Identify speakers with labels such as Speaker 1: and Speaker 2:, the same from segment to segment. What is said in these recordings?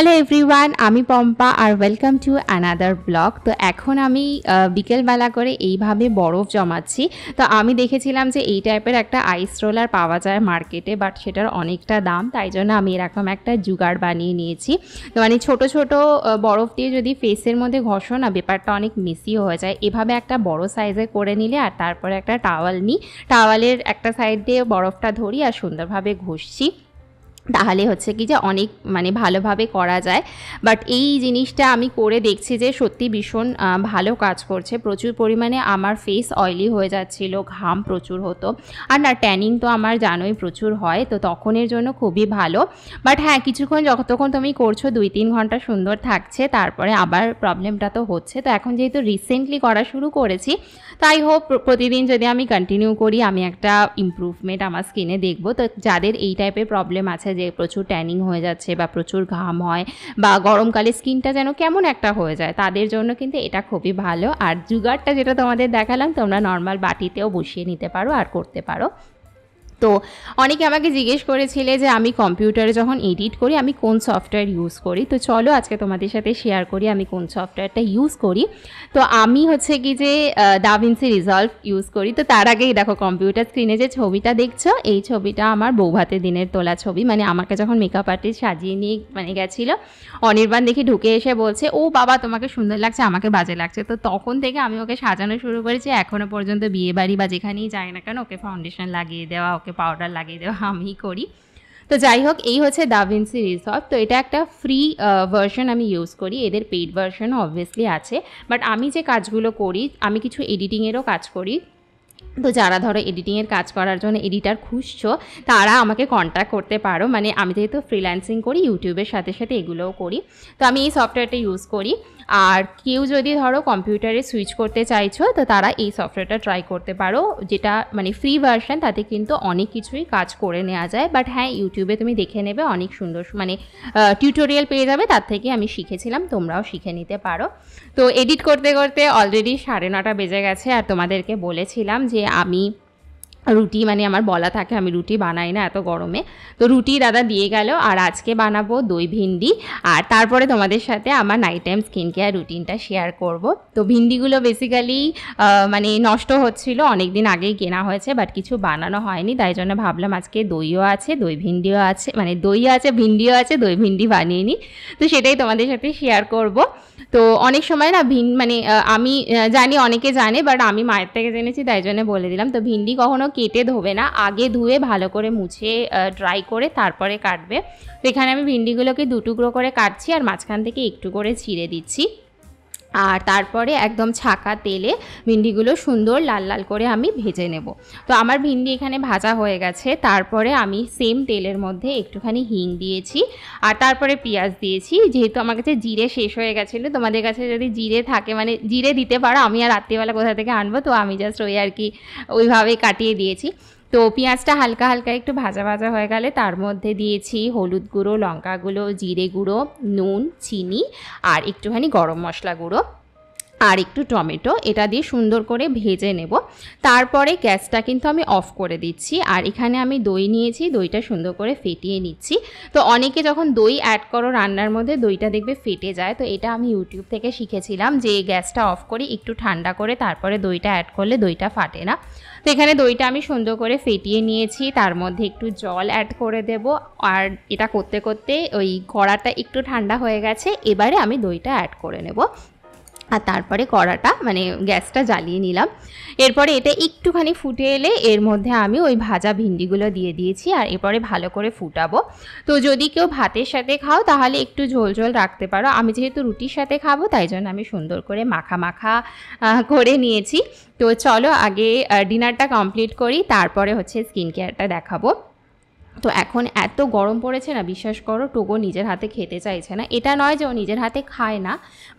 Speaker 1: Hello everyone, আমি পম্পা আর welcome to another blog. তো এখন আমি বিকেলবেলা করে এইভাবে বরফ জমাচ্ছি। তো আমি দেখেছিলাম যে এই টাইপের একটা আইস রোলার পাওয়া যায় মার্কেটে, বাট সেটার অনেকটা দাম, তাই জন্য আমি এরকম একটা জুগাড় বানিয়ে নিয়েছি। তো মানে ছোটো ছোটো বরফ দিয়ে যদি ফেসের মধ্যে ঘষো না, ব্যাপারটা অনেক মেসি হয়ে যায়। এভাবে একটা বড় সাইজে করে নিলে আর তারপরে একটা টাওয়াল নিই, টাওয়ালের একটা সাইড দিয়ে বরফটা ধরি আর সুন্দরভাবে ঘষছি, তাহলে হচ্ছে কি যে অনেক মানে ভালোভাবে করা যায়। বাট এই জিনিসটা আমি করে দেখছি যে সত্যি ভীষণ ভালো কাজ করছে। প্রচুর পরিমাণে আমার ফেস অয়েলি হয়ে যাচ্ছিল, ঘাম প্রচুর হতো, আর না ট্যানিং তো আমার জানোই প্রচুর হয়, তো তখনের জন্য খুবই ভালো। বাট হ্যাঁ, কিছুক্ষণ যতক্ষণ তুমি করছো 2-3 ঘন্টা সুন্দর থাকছে, তারপরে আবার প্রবলেমটা তো হচ্ছে। তো এখন যেহেতু রিসেন্টলি করা শুরু করেছি, তাই হোপ প্রতিদিন যদি আমি কন্টিনিউ করি আমি একটা ইমপ্রুভমেন্ট আমার স্কিনে দেখব। তো যাদের এই টাইপের প্রবলেম আছে যে প্রচুর ট্যানিং হয়ে যাচ্ছে বা প্রচুর ঘাম হয় বা গরমকালে স্কিনটা যেন কেমন একটা হয়ে যায়, তাদের জন্য কিন্তু এটা খুবই ভালো। আর জুগারটা যেটা তোমাদের দেখালাম, তোমরা নর্মাল বাটিতেও বসিয়ে নিতে পারো আর করতে পারো। তো অনেকে আমাকে জিজ্ঞেস করেছিলে যে আমি কম্পিউটারে যখন এডিট করি আমি কোন সফটওয়্যার ইউজ করি। তো চলো আজকে তোমাদের সাথে শেয়ার করি আমি কোন সফটওয়্যারটা ইউজ করি। তো আমি হচ্ছে কি যে ডাভিন্সি রিজলভ ইউজ করি। তো তার আগেই দেখো কম্পিউটার স্ক্রিনে যে ছবিটা দেখছো, এই ছবিটা আমার বৌভাতের দিনের তোলা ছবি। মানে আমাকে যখন মেকআপ আর্টিস্ট সাজিয়ে নিয়ে মানে গেছিলো, অনির্বাণ দেখে ঢুকে এসে বলছে, ও বাবা তোমাকে সুন্দর লাগছে, আমাকে বাজে লাগছে। তো তখন থেকে আমি ওকে সাজানো শুরু করেছি। এখনও পর্যন্ত বিয়ে বাড়ি বা যেখানেই যাই না কেন, ওকে ফাউন্ডেশন লাগিয়ে দেওয়া, ওকে পাউডার লাগিয়ে দেওয়া আমিই করি। তো যাই হোক, এই হচ্ছে ডাভিন্সি রিজলভ। তো এটা একটা ফ্রি ভার্সন আমি ইউজ করি, এদের পেইড ভার্সনও অবভিয়াসলি আছে। বাট আমি যে কাজগুলো করি, আমি কিছু এডিটিংয়েরও কাজ করি। তো যারা ধরো এডিটিংয়ের কাজ করার জন্য এডিটার খুঁজছো, তারা আমাকে কন্ট্যাক্ট করতে পারো। মানে আমি যেহেতু ফ্রিল্যান্সিং করি, ইউটিউবের সাথে সাথে এগুলোও করি, তো আমি এই সফটওয়্যারটা ইউজ করি। আর কেউ যদি ধরো কম্পিউটারে সুইচ করতে চাইছো, তো তারা এই সফটওয়্যারটা ট্রাই করতে পারো, যেটা মানে ফ্রি ভার্সন, তাতে কিন্তু অনেক কিছুই কাজ করে নেওয়া যায়। বাট হ্যাঁ, ইউটিউবে তুমি দেখে নেবে, অনেক সুন্দর মানে টিউটোরিয়াল পেয়ে যাবে, তার থেকে আমি শিখেছিলাম, তোমরাও শিখে নিতে পারো। তো এডিট করতে করতে অলরেডি 9:30 বেজে গেছে। আর তোমাদেরকে বলেছিলাম যে আমি রুটি মানে আমার বলা থাকে আমি রুটি বানাই না এত গরমে। তো রুটি দাদা দিয়ে গেল, আর আজকে বানাবো দই ভিন্ডি। আর তারপরে তোমাদের সাথে আমার নাইট টাইম স্কিন কেয়ার রুটিনটা শেয়ার করব। তো ভিন্ডিগুলো বেসিক্যালি মানে নষ্ট হচ্ছিল, অনেক দিন আগেই কেনা হয়েছে, বাট কিছু বানানো হয়নি, তাই জন্য ভাবলাম আজকে দইও আছে, দই ভিন্ডিও আছে, মানে দই আছে, ভিন্ডিও আছে, দই ভিন্ডি বানিয়ে নিই। তো সেটাই তোমাদের সাথে শেয়ার করব। তো অনেক সময় না মানে আমি জানি অনেকে জানে, বাট আমি মায়ের থেকে জেনেছি, তাই জন্য বলে দিলাম। তো ভিন্ডি কখনো কেটে ধোবে না, আগে ধুয়ে ভালো করে মুছে ড্রাই করে তারপরে কাটবে। তো এখানে আমি ভিন্ডিগুলোকে 2 টুকরো করে কাটছি আর মাঝখান থেকে একটু করে চিড়ে দিচ্ছি। আর তারপরে একদম ছাকা তেলে ভিন্ডিগুলো সুন্দর লাল লাল করে আমি ভেজে নেব। তো আমার ভিন্ডি এখানে ভাজা হয়ে গেছে। তারপরে আমি সেম তেলের মধ্যে একটুখানি হিং দিয়েছি আর তারপরে পেঁয়াজ দিয়েছি। যেহেতু আমার কাছে জিরে শেষ হয়ে গেছিলো, তোমাদের কাছে যদি জিরে থাকে মানে জিরে দিতে পারো, আমি আর রাত্রিবেলা কোথা থেকে আনবো, তো আমি জাস্ট ওই আর কি ওইভাবেই কাটিয়ে দিয়েছি। তো পেঁয়াজটা হালকা হালকা একটু ভাজা ভাজা হয়ে গেলে তার মধ্যে দিয়েছি হলুদ গুঁড়ো, লঙ্কা গুঁড়ো, জিরে গুঁড়ো, নুন, চিনি আর একটুখানি গরম মশলা গুঁড়ো আর একটু টমেটো, এটা দিয়ে সুন্দর করে ভেজে নেব। তারপরে গ্যাসটা কিন্তু আমি অফ করে দিচ্ছি। আর এখানে আমি দই নিয়েছি, দইটা সুন্দর করে ফেটিয়ে নিচ্ছি। তো অনেকে যখন দই অ্যাড করো রান্নার মধ্যে, দইটা দেখবে ফেটে যায়। তো এটা আমি ইউটিউব থেকে শিখেছিলাম যে গ্যাসটা অফ করে একটু ঠান্ডা করে তারপরে দইটা অ্যাড করলে দইটা ফাটে না। তো এখানে দইটা আমি সুন্দর করে ফেটিয়ে নিয়েছি, তার মধ্যে একটু জল অ্যাড করে দেব। আর এটা করতে করতে ওই কড়াটা একটু ঠান্ডা হয়ে গেছে, এবারে আমি দইটা অ্যাড করে নেব। আর তারপরে কড়াটা মানে গ্যাসটা জ্বালিয়ে নিলাম। এরপরে এটা একটুখানি ফুটে এলে এর মধ্যে আমি ওই ভাজা ভিন্ডিগুলো দিয়ে দিয়েছি আর এরপরে ভালো করে ফুটাবো। তো যদি কেউ ভাতের সাথে খাও তাহলে একটু ঝোল ঝোল রাখতে পারো, আমি যেহেতু রুটির সাথে খাবো তাই জন্য আমি সুন্দর করে মাখা মাখা করে নিয়েছি। তো চলো আগে ডিনারটা কমপ্লিট করি, তারপরে হচ্ছে স্কিন কেয়ারটা দেখাবো। তো এখন এত গরম পড়েছে না, বিশ্বাস করো টোগো নিজের হাতে খেতে চাইছে না। এটা নয় যে ও নিজের হাতে খায় না,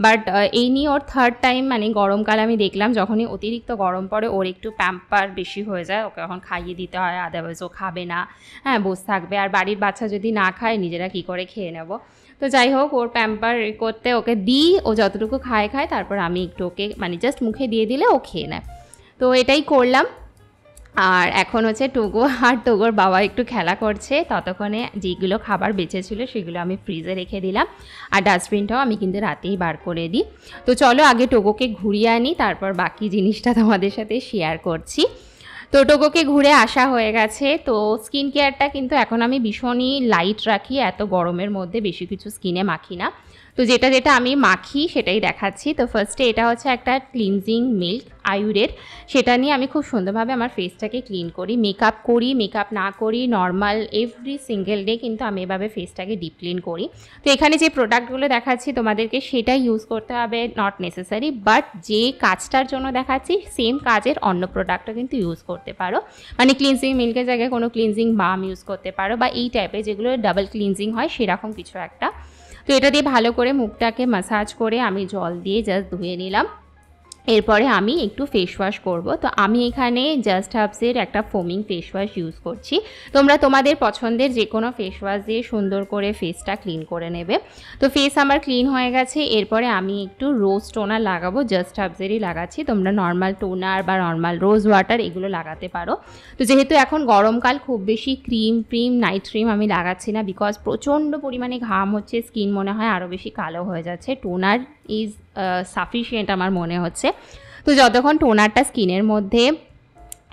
Speaker 1: বাট এই নিয়ে ওর 3rd টাইম মানে গরমকালে আমি দেখলাম যখনই অতিরিক্ত গরম পড়ে ওর একটু প্যাম্পার বেশি হয়ে যায়, ওকে এখন খাইয়ে দিতে হয়, আদারওয়াইজ ও খাবে না, হ্যাঁ বসে থাকবে। আর বাড়ির বাচ্চা যদি না খায় নিজেরা কী করে খেয়ে নেব। তো যাই হোক, ওর প্যাম্পার করতে ওকে দিই, ও যতটুকু খায় তারপর আমি একটু ওকে মানে জাস্ট মুখে দিয়ে দিলে ও খেয়ে নেয়। তো এটাই করলাম। আর এখন হচ্ছে টোগো আর টোগোর বাবা একটু খেলা করছে, ততক্ষণে যেগুলো খাবার বেঁচেছিল সেগুলো আমি ফ্রিজে রেখে দিলাম। আর ডাস্টবিনটাও আমি কিন্তু রাতেই বার করে দিই। তো চলো আগে টোগোকে ঘুরিয়ে আনি, তারপর বাকি জিনিসটা তোমাদের সাথে শেয়ার করছি। তো টোগোকে ঘুরে আসা হয়ে গেছে। তো স্কিন কেয়ারটা কিন্তু এখন আমি ভীষণই লাইট রাখি, এত গরমের মধ্যে বেশি কিছু স্কিনে মাখি না। তো যেটা যেটা আমি মাখি সেটাই দেখাচ্ছি। তো ফার্স্টে এটা হচ্ছে একটা ক্লিনজিং মিল্ক আয়ুরের, সেটা নিয়ে আমি খুব সুন্দরভাবে আমার ফেসটাকে ক্লিন করি। মেকআপ করি, মেকআপ না করি, নর্মাল এভরি সিঙ্গেল ডে কিন্তু আমি এভাবে ফেসটাকে ডিপ ক্লিন করি। তো এখানে যে প্রোডাক্টগুলো দেখাচ্ছি তোমাদেরকে সেটাই ইউজ করতে হবে, নট নেসেসারি, বাট যে কাজটার জন্য দেখাচ্ছি সেম কাজের অন্য প্রোডাক্টও কিন্তু ইউজ করতে পারো। মানে ক্লিনজিং মিল্কের জায়গায় কোনো ক্লিনজিং বাম ইউজ করতে পারো, বা এই টাইপের যেগুলো ডাবল ক্লিনজিং হয় সেরকম কিছু একটা। তো এটা দিয়ে ভালো করে মুখটাকে ম্যাসাজ করে আমি জল দিয়ে জাস্ট ধুয়ে নিলাম। এরপরে আমি একটু ফেস ওয়াশ করব। তো আমি এখানে জাস্ট হার্বসের একটা ফোমিং ফেস ওয়াশ ইউজ করছি। তোমরা তোমাদের পছন্দের যে কোনো ফেস ওয়াশ দিয়ে সুন্দর করে ফেসটা ক্লিন করে নেবে। তো ফেস আমার ক্লিন হয়ে গেছে। এরপরে আমি একটু রোজ টোনার লাগাবো, জাস্ট হার্বসেরই লাগাচ্ছি। তোমরা নর্মাল টোনার বা নর্মাল রোজ ওয়াটার এগুলো লাগাতে পারো। তো যেহেতু এখন গরমকাল, খুব বেশি ক্রিম নাইট ক্রিম আমি লাগাচ্ছি না, বিকজ প্রচণ্ড পরিমাণে ঘাম হচ্ছে, স্কিন মনে হয় আরও বেশি কালো হয়ে যাচ্ছে। টোনার ইজ সাফিসিয়েন্ট আমার মনে হচ্ছে। তো যতক্ষণ টোনারটা স্কিনের মধ্যে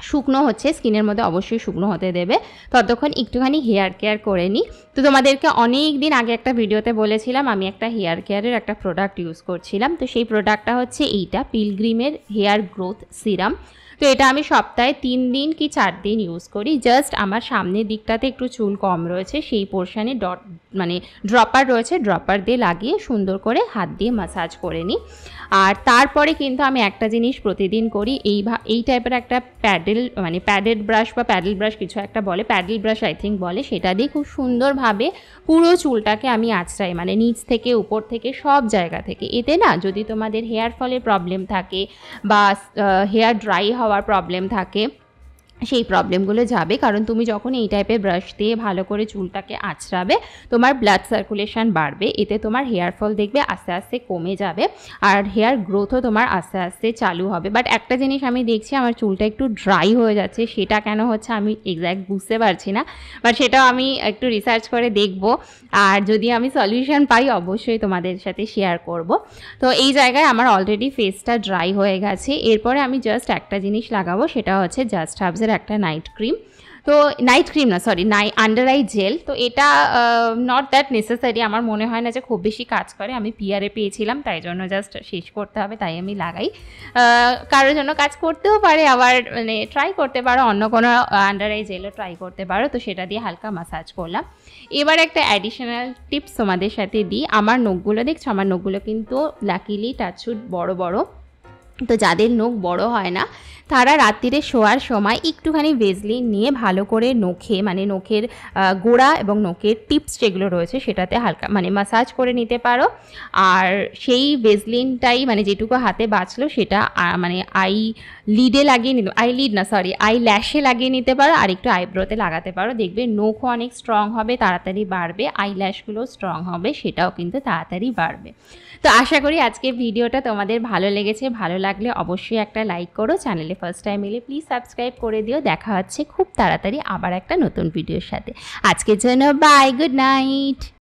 Speaker 1: শুকনো হচ্ছে, স্কিনের মধ্যে অবশ্যই শুকনো হতে দেবে, ততক্ষণ একটুখানি হেয়ার কেয়ার করে নিই। তো তোমাদেরকে অনেক দিন আগে একটা ভিডিওতে বলেছিলাম আমি একটা হেয়ার কেয়ারের একটা প্রোডাক্ট ইউজ করছিলাম। তো সেই প্রোডাক্টটা হচ্ছে এইটা, পিলগ্রিমের হেয়ার গ্রোথ সিরাম। তো এটা আমি সপ্তাহে 3 দিন কি 4 দিন ইউজ করি। জাস্ট আমার সামনের দিকটাতে একটু চুল কম রয়েছে, সেই পোর্শনে মানে ড্রপার রয়েছে, ড্রপার দিয়ে লাগিয়ে সুন্দর করে হাত দিয়ে ম্যাসাজ করে নিই। আর তারপরে কিন্তু আমি একটা জিনিস প্রতিদিন করি, এই টাইপের একটা প্যাডেড ব্রাশ বা প্যাডেল ব্রাশ কিছু একটা বলে, প্যাডেল ব্রাশ আই থিঙ্ক বলে, সেটা দিয়ে খুব সুন্দরভাবে পুরো চুলটাকে আমি আঁচড়াই, মানে নিচ থেকে উপর থেকে সব জায়গা থেকে। এতে না যদি তোমাদের হেয়ার ফলের প্রবলেম থাকে বা হেয়ার ড্রাই হওয়ার প্রবলেম থাকে, সেই প্রবলেমগুলো যাবে। কারণ তুমি যখন এই টাইপের ব্রাশ দিয়ে ভালো করে চুলটাকে আঁচড়াবে, তোমার ব্লাড সার্কুলেশন বাড়বে, এতে তোমার হেয়ার ফল দেখবে আস্তে আস্তে কমে যাবে, আর হেয়ার গ্রোথও তোমার আস্তে আস্তে চালু হবে। বাট একটা জিনিস আমি দেখছি, আমার চুলটা একটু ড্রাই হয়ে যাচ্ছে, সেটা কেন হচ্ছে আমি এক্স্যাক্ট বুঝতে পারছি না, বাট সেটাও আমি একটু রিসার্চ করে দেখব, আর যদি আমি সলিউশন পাই অবশ্যই তোমাদের সাথে শেয়ার করব। তো এই জায়গায় আমার অলরেডি ফেসটা ড্রাই হয়ে গেছে। এরপরে আমি জাস্ট একটা জিনিস লাগাবো, সেটা হচ্ছে জাস্ট হার্বসের একটা নাইট ক্রিম। তো নাইট ক্রিম না, সরি, আন্ডার আই জেল। তো এটা নট দ্যাট নেসেসারি, আমার মনে হয় না যে খুব বেশি কাজ করে। আমি পিয়ারে পেয়েছিলাম, তাই জন্য জাস্ট শেষ করতে হবে তাই আমি লাগাই। কারোর জন্য কাজ করতেও পারে, আবার মানে ট্রাই করতে পারো অন্য কোনো আন্ডার আই জেলও ট্রাই করতে পারো। তো সেটা দিয়ে হালকা ম্যাসাজ করলাম। এবার একটা অ্যাডিশনাল টিপস তোমাদের সাথে দিই। আমার নখগুলো দেখছো, আমার নখগুলো কিন্তু লাকিলি টাচউড বড় বড়। তো যাদের নখ বড় হয় না, তারা রাত্রিরে শোয়ার সময় একটুখানি ভেজলিন নিয়ে ভালো করে নখে, মানে নখের গোড়া এবং নখের টিপস যেগুলো রয়েছে সেটাতে হালকা মানে ম্যাসাজ করে নিতে পারো। আর সেই ভেজলিনটাই মানে যেটুকু হাতে বাঁচলো সেটা মানে আই ল্যাশে লাগিয়ে নিতে পারো, আর একটু আইব্রোতে লাগাতে পারো। দেখবে নখও অনেক স্ট্রং হবে, তাড়াতাড়ি বাড়বে, আই ল্যাশগুলো স্ট্রং হবে, সেটাও কিন্তু তাড়াতাড়ি বাড়বে। তো আশা করি আজকের ভিডিওটা তোমাদের ভালো লেগেছে। ভালো লাগলে অবশ্যই একটা লাইক করো, চ্যানেলে ফার্স্ট টাইম এলে প্লিজ সাবস্ক্রাইব করে দিও। দেখা হচ্ছে খুব তাড়াতাড়ি আবার একটা নতুন ভিডিওর সাথে। আজকের জন্য বাই, গুড নাইট।